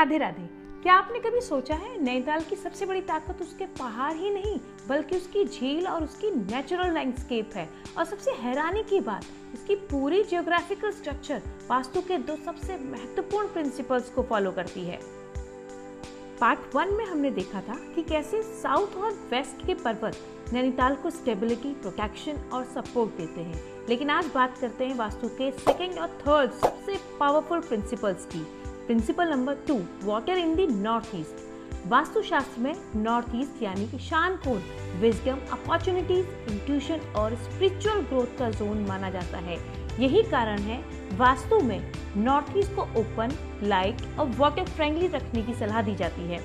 राधे राधे। क्या आपने कभी सोचा है नैनीताल की सबसे बड़ी ताकत उसके पहाड़ ही नहीं बल्कि उसकी झील और उसकी नेचुरल लैंडस्केप है। और सबसे हैरानी की बात, इसकी पूरी जियोग्राफिकल स्ट्रक्चर वास्तु के दो सबसे महत्वपूर्ण प्रिंसिपल्स को फॉलो करती है। पार्ट 1 में हमने देखा था कि कैसे साउथ और वेस्ट के पर्वत नैनीताल को स्टेबिलिटी, प्रोटेक्शन और सपोर्ट देते हैं। लेकिन आज बात करते हैं वास्तु के सेकंड और थर्ड सबसे पावरफुल प्रिंसिपल्स की। Principle number 2, water in the north east. Vastushastra में नॉर्थ ईस्ट यानी कि शांतपूर्ण, विजडम, अपॉर्चुनिटीज, इंट्यूशन और स्पिरिचुअल ग्रोथ का जोन माना जाता है। यही कारण है वास्तु में नॉर्थ ईस्ट को ओपन, लाइट और वाटर फ्रेंडली रखने की सलाह दी जाती है।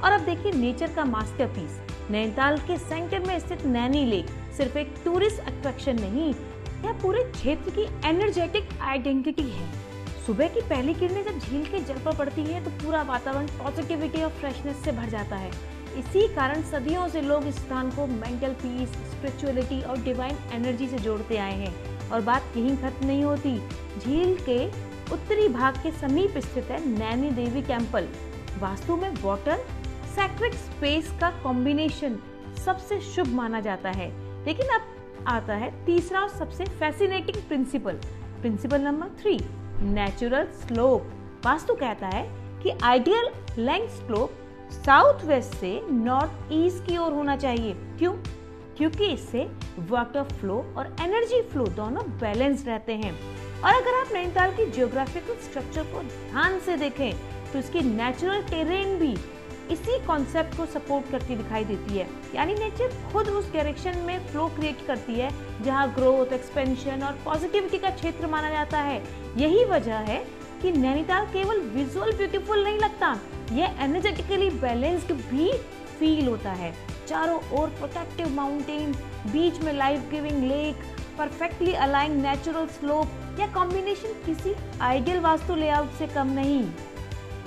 और अब देखिए नेचर का मास्टरपीस, नैनीताल के सेंटर में स्थित नैनी लेक सिर्फ एक टूरिस्ट अट्रैक्शन नहीं, यह पूरे क्षेत्र की एनर्जेटिक आइडेंटिटी है। सुबह की पहली किरणें जब झील के जल पर पड़ती है तो पूरा वातावरण पॉजिटिविटी और फ्रेशनेस से भर जाता है। इसी कारण सदियों से लोग इस स्थान को मेंटल पीस, स्पिरिचुअलिटी और डिवाइन एनर्जी से जोड़ते आए हैं। और बात यहीं खत्म नहीं होती। झील के उत्तरी भाग के समीप स्थित है नैनी देवी टेम्पल। वास्तु में वाटर सैक्रेड स्पेस का कॉम्बिनेशन सबसे शुभ माना जाता है। लेकिन अब आता है तीसरा और सबसे fascinating principle number 3, natural slope. Vastu कहता है कि ideal length slope south west से नॉर्थ ईस्ट की ओर होना चाहिए। क्यों? क्योंकि इससे वाटर फ्लो और एनर्जी फ्लो दोनों बैलेंस रहते हैं। और अगर आप नैनीताल की जियोग्राफिकल स्ट्रक्चर को ध्यान से देखें तो इसकी नेचुरल टेरेन भी इसी कॉन्सेप्ट को सपोर्ट करती दिखाई देती है। यानी नेचर खुद उस डायरेक्शन में फ्लो क्रिएट करती है जहां ग्रोथ, एक्सपेंशन और पॉजिटिविटी का क्षेत्र माना जाता है। यही वजह है कि नैनीताल केवल विजुअल ब्यूटीफुल नहीं लगता, यह एनर्जेटिकली बैलेंस्ड भी फील होता है। चारों ओर प्रोटेक्टिव माउंटेन्स, बीच में life giving lake, perfectly aligned natural slope, यह कॉम्बिनेशन किसी आइडियल वास्तु लेआउट से कम नहीं।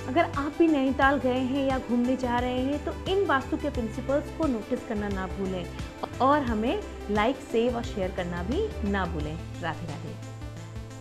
अगर आप भी नैनीताल गए हैं या घूमने जा रहे हैं तो इन वास्तु के प्रिंसिपल्स को नोटिस करना ना भूलें और हमें लाइक, सेव और शेयर करना भी ना भूलें। राधे राधे।